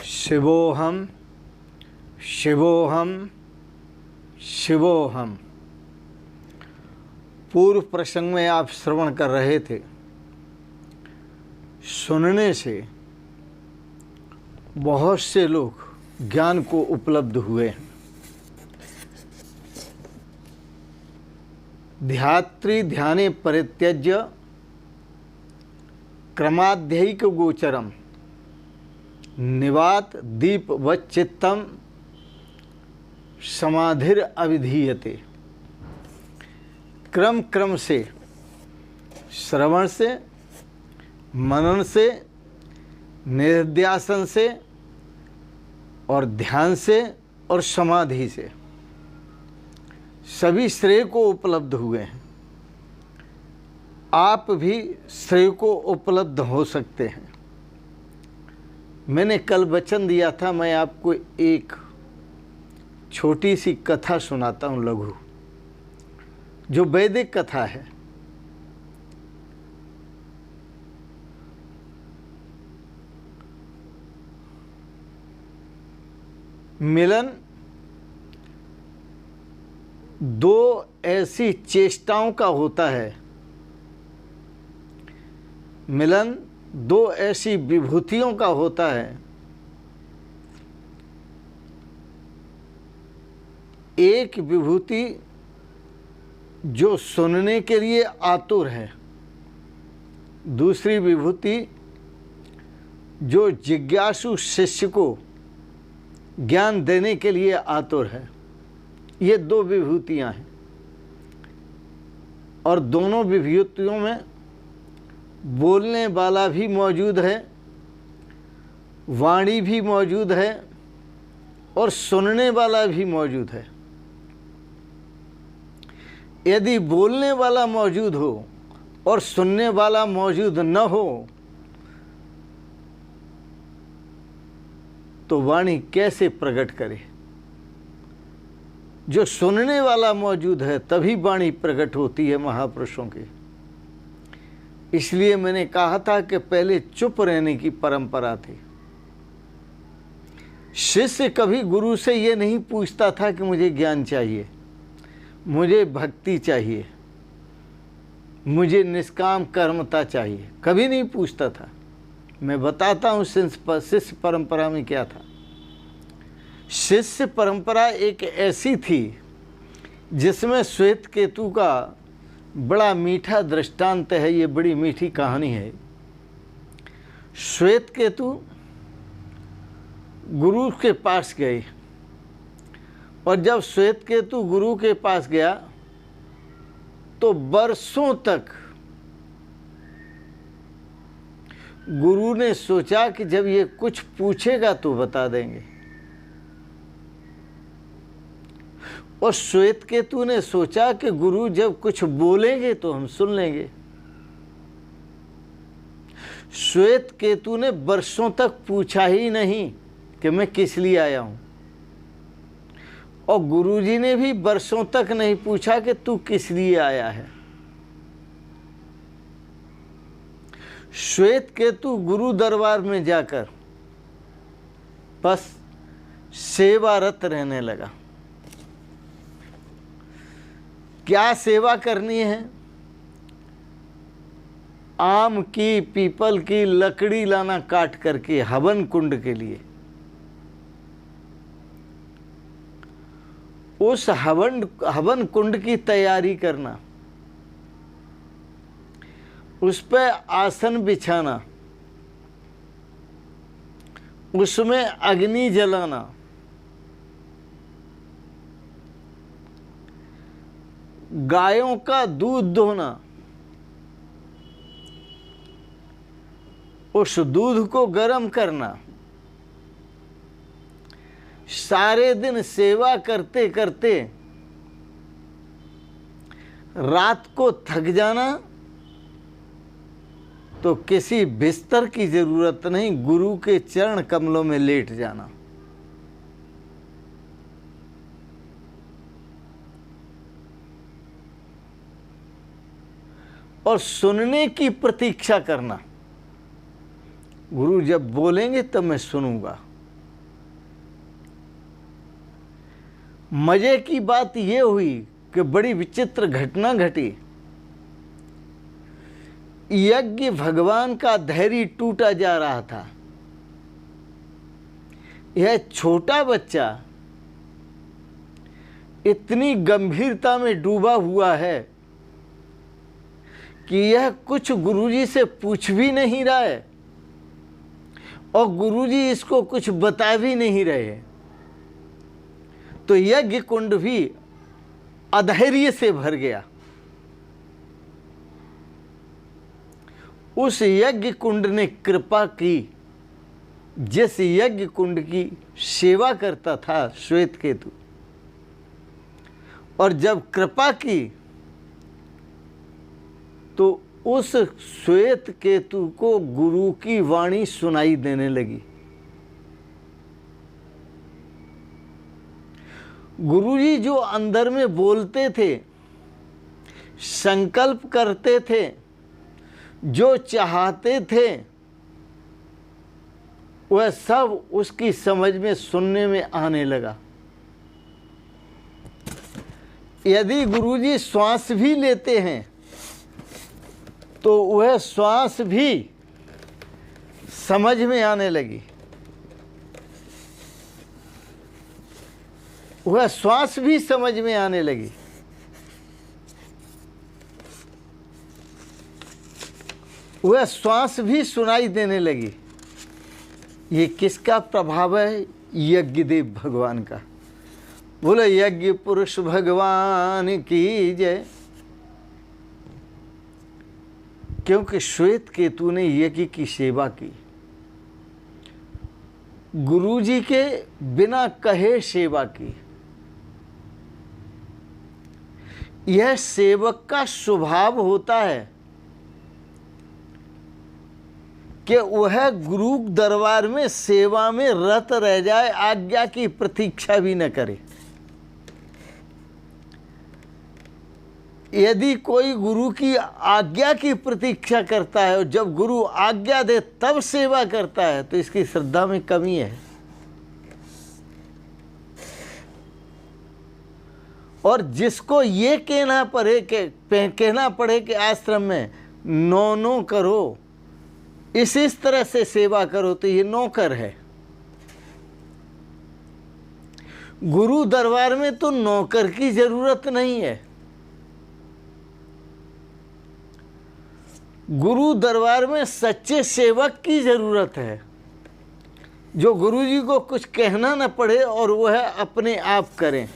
शिवोहम शिवोहम शिवोहम। पूर्व प्रसंग में आप श्रवण कर रहे थे, सुनने से बहुत से लोग ज्ञान को उपलब्ध हुए हैं। ध्यात्री ध्याने परित्यज्य क्रमाध्ययिक गोचरम निवात दीप वच्चित्तम समाधिर अविधीयते। क्रम क्रम से, श्रवण से, मनन से, निध्यासन से और ध्यान से और समाधि से सभी श्रेय को उपलब्ध हुए हैं। आप भी श्रेय को उपलब्ध हो सकते हैं। मैंने कल वचन दिया था, मैं आपको एक छोटी सी कथा सुनाता हूँ, लघु, जो वैदिक कथा है। मिलन दो ऐसी चेष्टाओं का होता है, मिलन दो ऐसी विभूतियों का होता है। एक विभूति जो सुनने के लिए आतुर है, दूसरी विभूति जो जिज्ञासु शिष्य को ज्ञान देने के लिए आतुर है। ये दो विभूतियां हैं और दोनों विभूतियों में बोलने वाला भी मौजूद है, वाणी भी मौजूद है और सुनने वाला भी मौजूद है। यदि बोलने वाला मौजूद हो और सुनने वाला मौजूद न हो तो वाणी कैसे प्रकट करे? जो सुनने वाला मौजूद है तभी वाणी प्रकट होती है महापुरुषों की। इसलिए मैंने कहा था कि पहले चुप रहने की परंपरा थी। शिष्य कभी गुरु से ये नहीं पूछता था कि मुझे ज्ञान चाहिए, मुझे भक्ति चाहिए, मुझे निष्काम कर्मता चाहिए, कभी नहीं पूछता था। मैं बताता हूँ शिष्य परंपरा में क्या था। शिष्य परंपरा एक ऐसी थी जिसमें श्वेत केतु का बड़ा मीठा दृष्टांत है। ये बड़ी मीठी कहानी है। श्वेत केतु गुरु के पास गए और जब श्वेत केतु गुरु के पास गया तो बरसों तक गुरु ने सोचा कि जब ये कुछ पूछेगा तो बता देंगे, और श्वेत केतु ने सोचा कि गुरु जब कुछ बोलेंगे तो हम सुन लेंगे। श्वेत केतु ने वर्षों तक पूछा ही नहीं कि मैं किस लिए आया हूं, और गुरुजी ने भी वर्षों तक नहीं पूछा कि तू किस लिए आया है। श्वेत केतु गुरु दरबार में जाकर बस सेवारत रहने लगा। क्या सेवा करनी है? आम की, पीपल की लकड़ी लाना काट करके हवन कुंड के लिए। उस हवन कुंड की तैयारी करना, उस पर आसन बिछाना, उसमें अग्नि जलाना, गायों का दूध दोहना, उस दूध को गर्म करना, सारे दिन सेवा करते करते रात को थक जाना तो किसी बिस्तर की जरूरत नहीं, गुरु के चरण कमलों में लेट जाना। और सुनने की प्रतीक्षा करना। गुरु जब बोलेंगे तब मैं सुनूंगा, मजे की बात यह हुई कि बड़ी विचित्र घटना घटी। यज्ञ भगवान का धैर्य टूटा जा रहा था। यह छोटा बच्चा इतनी गंभीरता में डूबा हुआ है कि यह कुछ गुरुजी से पूछ भी नहीं रहा है और गुरुजी इसको कुछ बता भी नहीं रहे। तो यज्ञ कुंड भी अधैर्य से भर गया। उस यज्ञ कुंड ने कृपा की, जिस यज्ञ कुंड की सेवा करता था श्वेत केतु, और जब कृपा की तो उस श्वेत केतु को गुरु की वाणी सुनाई देने लगी। गुरुजी जो अंदर में बोलते थे, संकल्प करते थे, जो चाहते थे, वह सब उसकी समझ में सुनने में आने लगा। यदि गुरुजी श्वास भी लेते हैं तो वह श्वास भी समझ में आने लगी। वह श्वास भी समझ में आने लगी। वह श्वास भी सुनाई देने लगी। ये किसका प्रभाव है? यज्ञदेव भगवान का। बोले यज्ञ पुरुष भगवान की जय। क्योंकि श्वेत केतु ने यज्ञ की सेवा की, गुरुजी के बिना कहे सेवा की। यह सेवक का स्वभाव होता है कि वह गुरु दरबार में सेवा में रत रह जाए, आज्ञा की प्रतीक्षा भी न करे। यदि कोई गुरु की आज्ञा की प्रतीक्षा करता है और जब गुरु आज्ञा दे तब सेवा करता है तो इसकी श्रद्धा में कमी है। और जिसको ये कहना पड़े कि आश्रम में नो करो, इस तरह से सेवा करो, तो ये नौकर है। गुरु दरबार में तो नौकर की जरूरत नहीं है। गुरु दरबार में सच्चे सेवक की जरूरत है, जो गुरुजी को कुछ कहना न पड़े और वह अपने आप करें।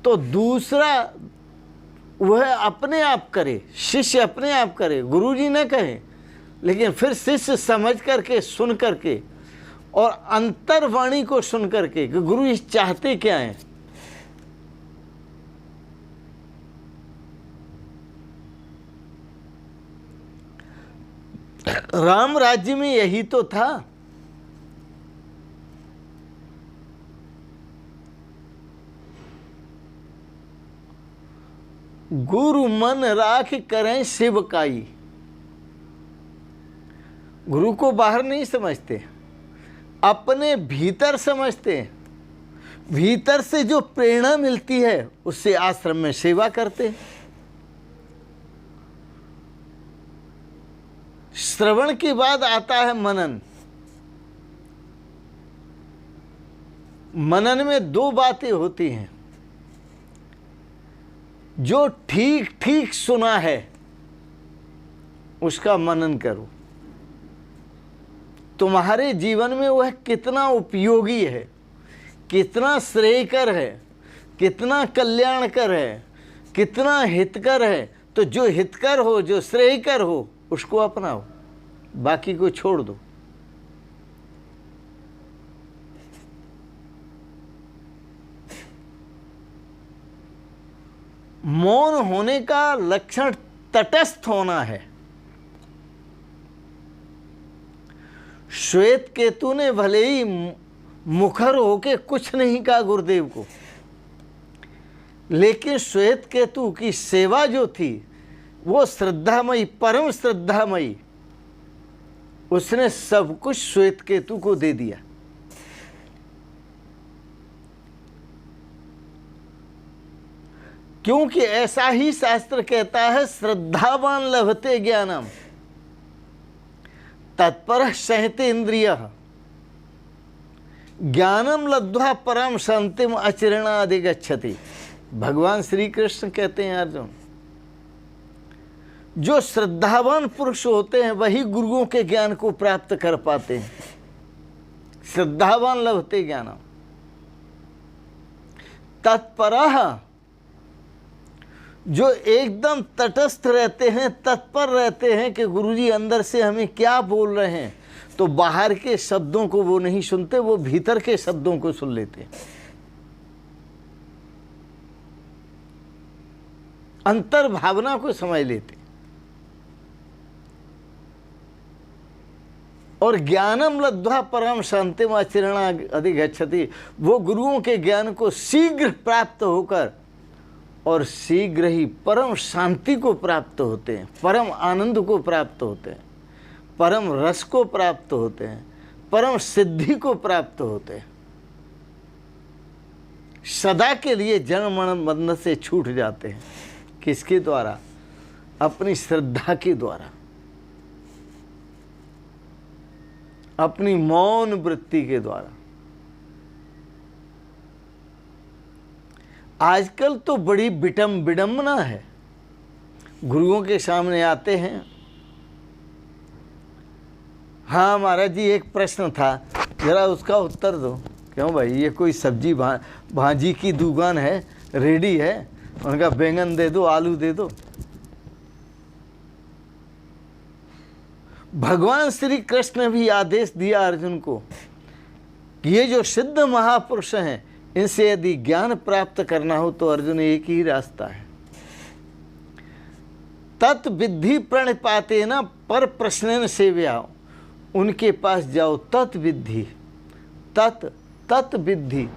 तो दूसरा वह अपने आप करे, शिष्य अपने आप करे, गुरुजी न कहे, लेकिन फिर शिष्य समझ करके, सुन करके और अंतर्वाणी को सुन करके कि गुरुजी चाहते क्या हैं। राम राज्य में यही तो था। गुरु मन राख करें शिवकाई। गुरु को बाहर नहीं समझते, अपने भीतर समझते हैं। भीतर से जो प्रेरणा मिलती है उससे आश्रम में सेवा करते हैं। श्रवण के बाद आता है मनन। मनन में दो बातें होती हैं। जो ठीक ठीक सुना है उसका मनन करो। तुम्हारे जीवन में वह कितना उपयोगी है, कितना श्रेयकर है, कितना कल्याणकर है, कितना हितकर है। तो जो हितकर हो, जो श्रेयकर हो, उसको अपनाओ, बाकी को छोड़ दो। मौन होने का लक्षण तटस्थ होना है। श्वेत केतु ने भले ही मुखर होके कुछ नहीं कहा गुरुदेव को, लेकिन श्वेत केतु की सेवा जो थी वो श्रद्धामयी, परम श्रद्धामयी, उसने सब कुछ श्वेत केतु को दे दिया। क्योंकि ऐसा ही शास्त्र कहता है, श्रद्धावान लभते ज्ञानम तत्पर सहते इंद्रिय ज्ञानम लब्ध्वा परम शांतिम अचिरेणाधिगच्छति। भगवान श्री कृष्ण कहते हैं, अर्जुन, जो श्रद्धावान पुरुष होते हैं वही गुरुओं के ज्ञान को प्राप्त कर पाते हैं। श्रद्धावान लभते ज्ञानम तत्परः, जो एकदम तटस्थ रहते हैं, तत्पर रहते हैं कि गुरुजी अंदर से हमें क्या बोल रहे हैं, तो बाहर के शब्दों को वो नहीं सुनते, वो भीतर के शब्दों को सुन लेते हैं। अंतर भावना को समझ लेते। और ज्ञानम लब्ध्वा परम शांतिम अचिरेणाधिगच्छति, वो गुरुओं के ज्ञान को शीघ्र प्राप्त होकर और शीघ्र ही परम शांति को प्राप्त होते हैं, परम आनंद को प्राप्त होते हैं, परम रस को प्राप्त होते हैं, परम सिद्धि को प्राप्त होते हैं। सदा के लिए जन्म मरण बंधन से छूट जाते हैं। किसके द्वारा? अपनी श्रद्धा के द्वारा, अपनी मौन वृत्ति के द्वारा। आजकल तो बड़ी विडंबना है। गुरुओं के सामने आते हैं, हाँ महाराज जी एक प्रश्न था, जरा उसका उत्तर दो। क्यों भाई, ये कोई सब्जी भाजी की दुकान है, रेडी है, उनका बैंगन दे दो, आलू दे दो। भगवान श्री कृष्ण ने भी आदेश दिया अर्जुन को कि ये जो सिद्ध महापुरुष हैं, इनसे यदि ज्ञान प्राप्त करना हो तो अर्जुन एक ही रास्ता है, तत् विद्धि प्रणिपातेन पर प्रश्नेन सेव्या। उनके पास जाओ, तत् विद्धि, तत् विद्धि,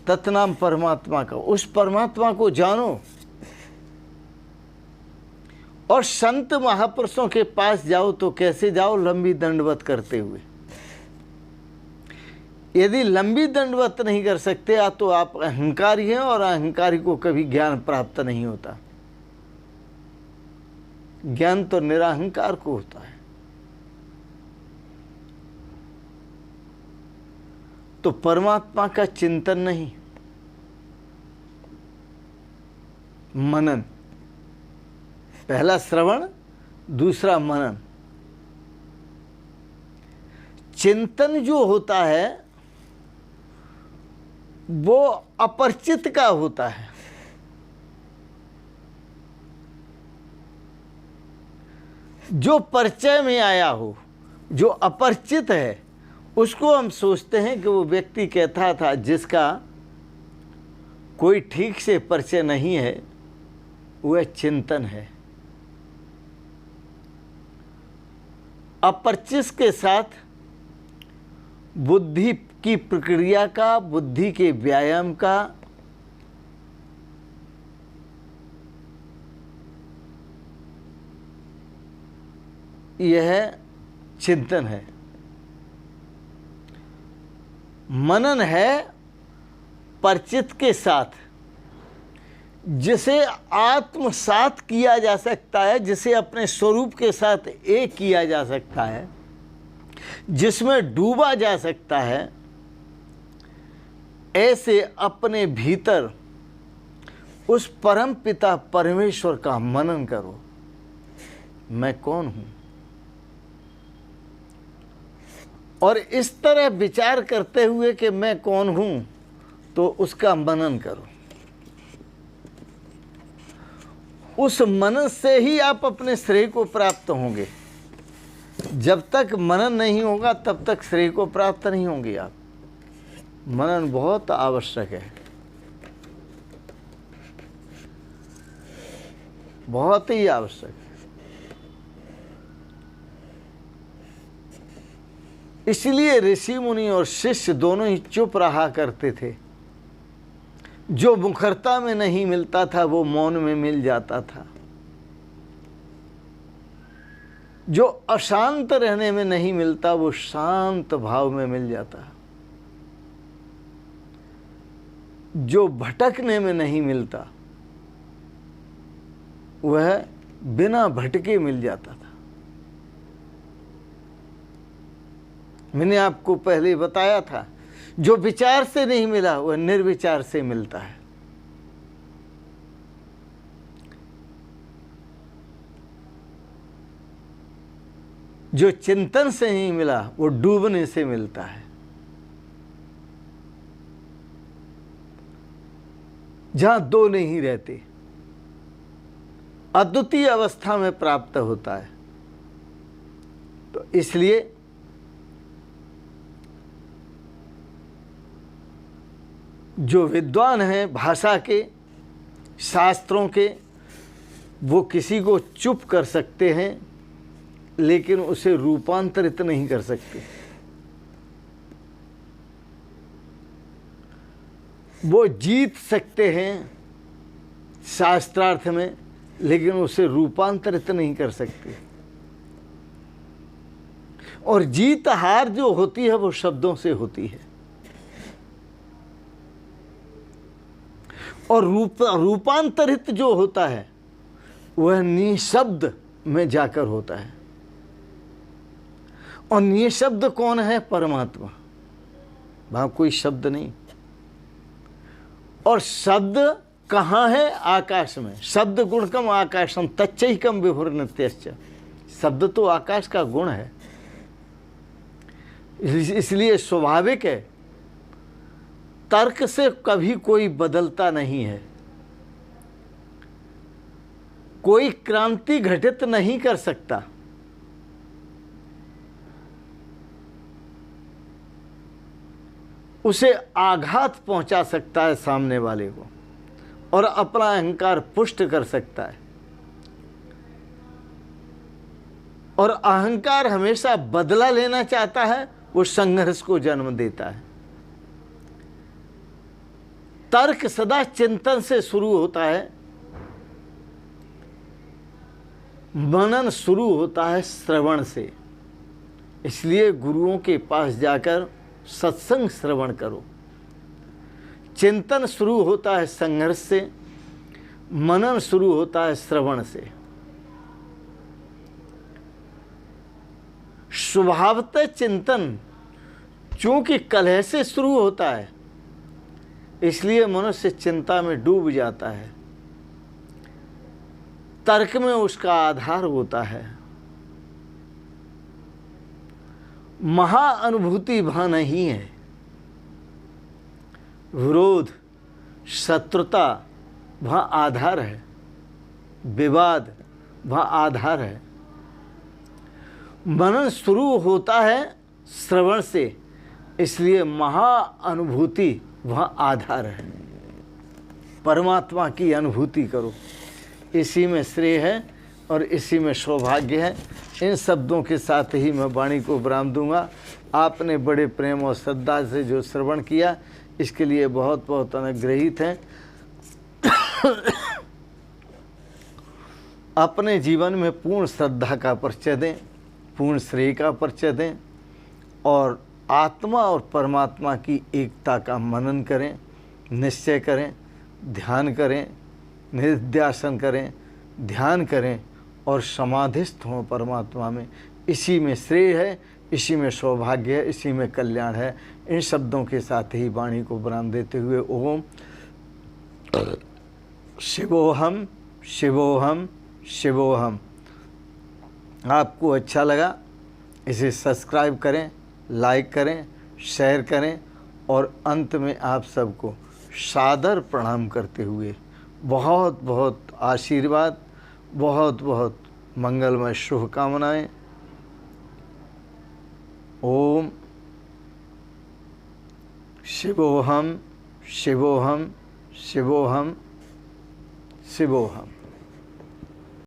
तत् नाम परमात्मा का, उस परमात्मा को जानो। और संत महापुरुषों के पास जाओ तो कैसे जाओ? लंबी दंडवत करते हुए। यदि लंबी दंडवत नहीं कर सकते तो आप अहंकारी हैं, और अहंकारी को कभी ज्ञान प्राप्त नहीं होता। ज्ञान तो निराहंकार को होता है। तो परमात्मा का चिंतन नहीं, मनन। पहला श्रवण, दूसरा मनन। चिंतन जो होता है वो अपरिचित का होता है। जो परिचय में आया हो, जो अपरिचित है, उसको हम सोचते हैं कि वो व्यक्ति कहता था, जिसका कोई ठीक से परिचय नहीं है, वह चिंतन है। अपरिचित के साथ बुद्धि की प्रक्रिया का, बुद्धि के व्यायाम का यह चिंतन है। मनन है परिचित के साथ, जिसे आत्मसात किया जा सकता है, जिसे अपने स्वरूप के साथ एक किया जा सकता है, जिसमें डूबा जा सकता है। ऐसे अपने भीतर उस परम पिता परमेश्वर का मनन करो। मैं कौन हूं? और इस तरह विचार करते हुए कि मैं कौन हूं, तो उसका मनन करो। उस मनन से ही आप अपने श्रेय को प्राप्त होंगे। जब तक मनन नहीं होगा तब तक श्रेय को प्राप्त नहीं होंगे आप। मनन बहुत आवश्यक है, बहुत ही आवश्यक है। इसलिए ऋषि मुनि और शिष्य दोनों ही चुप रहा करते थे। जो मुखरता में नहीं मिलता था वो मौन में मिल जाता था। जो अशांत रहने में नहीं मिलता वो शांत भाव में मिल जाता। जो भटकने में नहीं मिलता वह बिना भटके मिल जाता था। मैंने आपको पहले बताया था, जो विचार से नहीं मिला वह निर्विचार से मिलता है। जो चिंतन से नहीं मिला वो डूबने से मिलता है। जहां दो नहीं रहते, अद्वितीय अवस्था में प्राप्त होता है। तो इसलिए जो विद्वान हैं भाषा के, शास्त्रों के, वो किसी को चुप कर सकते हैं लेकिन उसे रूपांतरित नहीं कर सकते। वो जीत सकते हैं शास्त्रार्थ में लेकिन उसे रूपांतरित नहीं कर सकते। और जीत हार जो होती है वो शब्दों से होती है, और रूपांतरित जो होता है वह निशब्द में जाकर होता है। और निशब्द कौन है? परमात्मा। वहां कोई शब्द नहीं। और शब्द कहाँ है? आकाश में। शब्द गुणकम आकाशम तच्चैकम विभुर नित्यश्च। शब्द तो आकाश का गुण है, इसलिए स्वाभाविक है, तर्क से कभी कोई बदलता नहीं है, कोई क्रांति घटित नहीं कर सकता। उसे आघात पहुंचा सकता है सामने वाले को और अपना अहंकार पुष्ट कर सकता है। और अहंकार हमेशा बदला लेना चाहता है, वो संघर्ष को जन्म देता है। तर्क सदा चिंतन से शुरू होता है, मनन शुरू होता है श्रवण से। इसलिए गुरुओं के पास जाकर सत्संग श्रवण करो। चिंतन शुरू होता है संघर्ष से, मनन शुरू होता है श्रवण से। स्वभावतः चिंतन चूंकि कलह से शुरू होता है, इसलिए मनुष्य चिंता में डूब जाता है। तर्क में उसका आधार होता है। महाअनुभूति वहां नहीं है। विरोध, शत्रुता वहां आधार है, विवाद वहां आधार है। मनन शुरू होता है श्रवण से, इसलिए महाअनुभूति वहां आधार है। परमात्मा की अनुभूति करो, इसी में श्रेय है और इसी में सौभाग्य है। इन शब्दों के साथ ही मैं वाणी को विराम दूंगा। आपने बड़े प्रेम और श्रद्धा से जो श्रवण किया, इसके लिए बहुत बहुत अनुग्रहित हैं। अपने जीवन में पूर्ण श्रद्धा का परिचय दें, पूर्ण श्रेय का परिचय दें और आत्मा और परमात्मा की एकता का मनन करें, निश्चय करें, ध्यान करें, निध्यासन करें, ध्यान करें और समाधिस्थ हों परमात्मा में। इसी में श्रेय है, इसी में सौभाग्य है, इसी में कल्याण है। इन शब्दों के साथ ही वाणी को विराम देते हुए ओम शिवोहम शिवोहम शिवोहम। आपको अच्छा लगा इसे सब्सक्राइब करें, लाइक करें, शेयर करें और अंत में आप सबको सादर प्रणाम करते हुए बहुत बहुत आशीर्वाद, बहुत बहुत मंगलमय शुभकामनाएं। ओम शिवोहम शिवोहम शिवोहम शिवोहम।